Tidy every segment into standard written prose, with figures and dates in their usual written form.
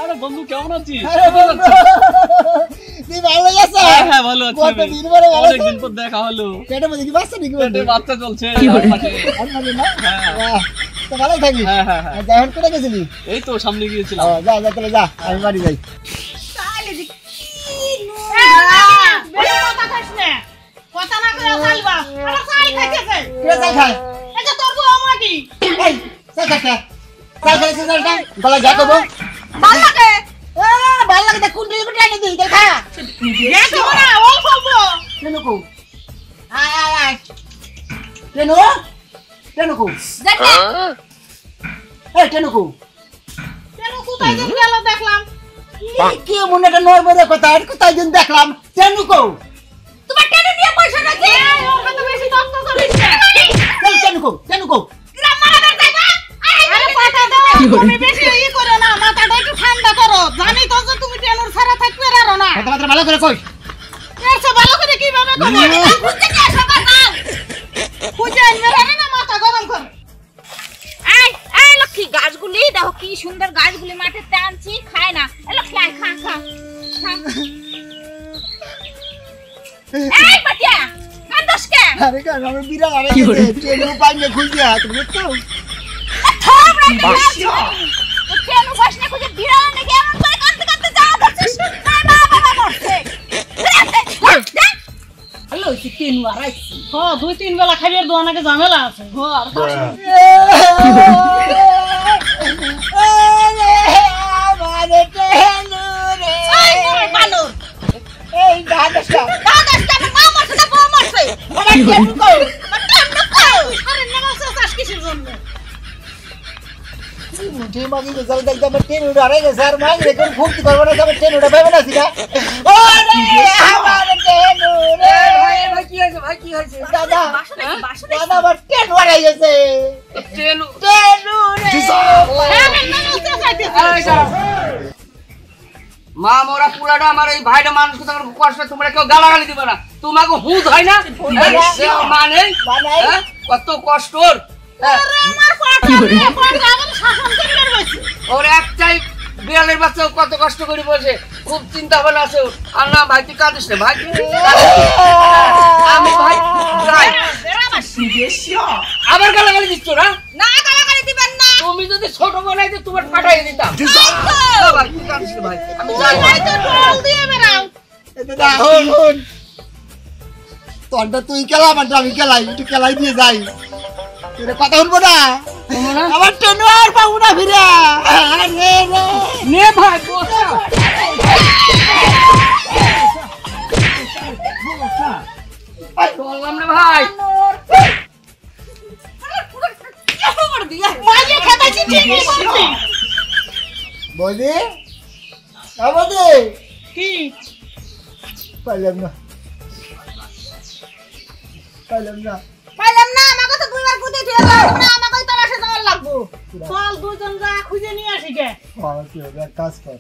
আরে বন্ধু কেমন আছিস? তুই ভালো আছিস? হ্যাঁ ভালো আছি। কতদিন পরে অনেকদিন পর দেখা হলো। পেটে মধ্যে কি বাচ্চা নাকি? পেটে বাচ্চা চলছে। হ্যাঁ তো ভালো থাকিস। হ্যাঁ হ্যাঁ হ্যাঁ। এখন কোথায় গেছিলি? এই তো সামনে গিয়েছিলাম। যা যা তাহলে যা, আমি বাড়ি যাই। তাহলে যে বেশি কথা কইছ না, কথা না করে চালবা। আমার চাই খাইতেছে। কে চাই খায়? এটা তোর বউ আমাকে। এই চাই খায়। চাই খাইছিস না? বলা যা কব। ভাল লাগে। ভালো লাগে তো কুন্ডি কুন্ডি আনি দিই দেখা। দেখো না অল্প অল্প। কেনকো? আয় আয় আয়। কেনকো? দেখো এই কেনকো? কেন কোথায় যেন গেল দেখলাম। কি মনে একটা নরবরে কথা আর কোথায় দিন দেখলাম কেনকো? তোমার কেন নিয়ে পয়সা নাকি? ওর কথা বেশি তত্ত্ব করিস না। কেনকো? গ্রাম মারাদের যাইবা? আরে পাটা দাও। তুমি বেশি ই করো না, মাথাটা একটু ঠান্ডা করো। জানি তো যে তুমি টেনুর ছাড়া থাকবে আর না। কথাবার্তা ভালো করে কই। এর চেয়ে ভালো করে কিভাবে করবো? খুঁজতে কি আসো বাবা? খুঁজে আনবে না মাথা গরম কর। এই লক্ষ্মী গাছগুলি দেখো কি সুন্দর গাছগুলি মাঠে টানছি খায় না। এই লক্ষ্মী আয় খা খা খা। এই পাটিয়া কান্দস কে? আরে কাজ আমি বিড়াল আরে গেছে ট্রেন পাই না খুঁজে তুমি বুঝছো? কেন বাসনা খুঁজে বিড়াল নাকি এমন করে কাঁদতে কাঁদতে যাওয়া করছিস? না বাবা করছে। হ্যালো কি তিন বার আইছি হ্যাঁ 2-3 বেলা খাইবার দোয়ানাকে ঝামেলা আছে ঘর আমারে টেনু রে এই বানর এই দাদাটা দাদাটা মা মারছে না বউ মারছে। ওরা টেনু কো টেনু কও আরে নামাজ চাষ কিসের জন্য? মুঠে মাগি তো জল দেখ যাবে টেনু আরে গেছে আর মাই রে কোন ফুক্তি করব না যাবে টেনুটা পাবে না সিনা ওরে আমারে টেনু রে ভাই কি হইছে ভাই কি হইছে দাদা বাসনা দাদা আমার টেনু আরে গেছে টেনু টেনু রে আরে নামাজ চাইতেছে। মা মোরা পুরাটা আমার এই ভাইটা মানুষ তোমার কষ্ট তোমরা কেউ গালাগালি দিবে না। তোমাকে হুদ হয় না মানে কত কষ্ট আরে আমার পাটা আমার শাসন করে বসে। ওর একটাই বিড়ালের বাচ্চা কত কষ্ট করে বলছে খুব চিন্তা ভাবনা আছে ওর। আর না ভাই তুই কাঁদিস না ভাই আমি ভাই যাই আবার গালাগালি দিচ্ছ না? না গালাগালি দিবেন না। তুমি যদি ছোট বানাই তো তোমার পাঠাই দিতাম না ভাই তুই কাঁদিস না ভাই আমি যাই ভাই তো ঢোল দিয়ে বেরাও। দাদা হন তোরটা তুই খেলা আমার আমি খেলাই একটু খেলাই দিয়ে যাই তোর কথা শুনবো না আমার টেনু আর পাবো না ফিরে আরে রে নে ভাই বসা বললাম না ভাই মাঝে খেতাছি ঠিকই বলছি। বলি বলি কি পাইলাম না পাইলাম না আমাকে তো দুইবার খুঁজে দিয়ে দাও না আমাকে তলাশে যাওয়ার লাগবো। চল দুইজন যা খুঁজে নিয়ে আসি গে এক কাজ কর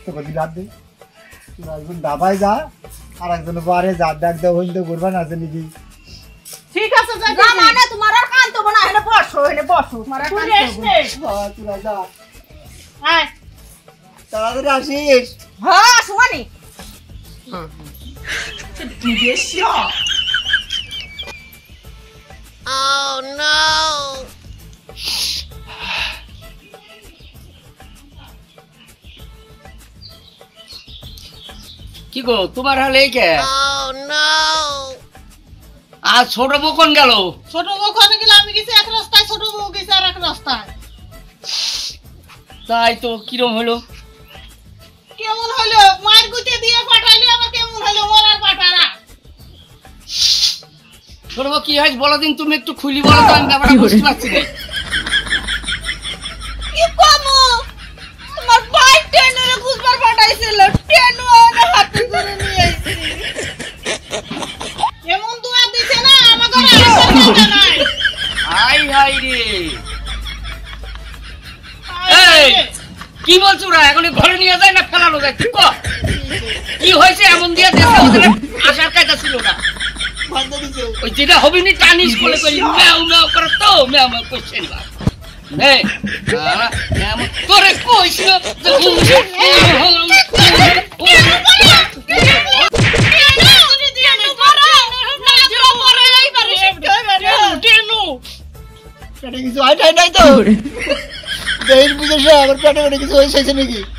তোকে রাত দে তোর একজন দাবাই যা আর একজন বারে যা ডাক দেওয়া হইতে করবেন আছে নাকি ঠিক আছে যাই না মানে তোমার আর কান দেবো না এনে বসো তোমার আর কান দেবো না। তোরা যা আয় তাড়াতাড়ি আসিস হ্যাঁ শুমানি কি গো তোমার হালে এই কে আর ছোট বউ কোন গেল? ছোট বউ ওখানে গেলে আমি গেছি এক রাস্তায় ছোট বউ গেছে আর এক রাস্তায় তাই তো কিরম হলো? কেমন হলো মার গুতে দিয়ে পাঠাইলি আবার কেমন হলো মরার পাঠারা ছোট বউ কি হয়েছে বলো দিন তুমি একটু খুলি বলো তো আমি ব্যাপারটা বুঝতে পারছি না। কি কমো তোমার ভাই টেনুরে খুঁজবার পাঠাইছিল টেনু আমার হাতে করে নিয়ে আইছি। এমন দোয়া দিছে না আমাকে আসার জায়গা নাই হাই হাই রে এই কি বলছো ওরা এখন ঘরে নিয়ে যায় না ফেলানো যায় তুই কর কি হয়েছে এমন দিয়ে দেখো ওদের আসার কাজটা ছিল না ওই যেটা হবি নি টানিস বলে কই ম্যাও ম্যাও করে তো ম্যাও ম্যাও করছেন এই তোরে কইছিল পেটে কিছু আইটাই নাই তো দেহির বুঝেছে আমার পেটে কিছু হয়েছে নাকি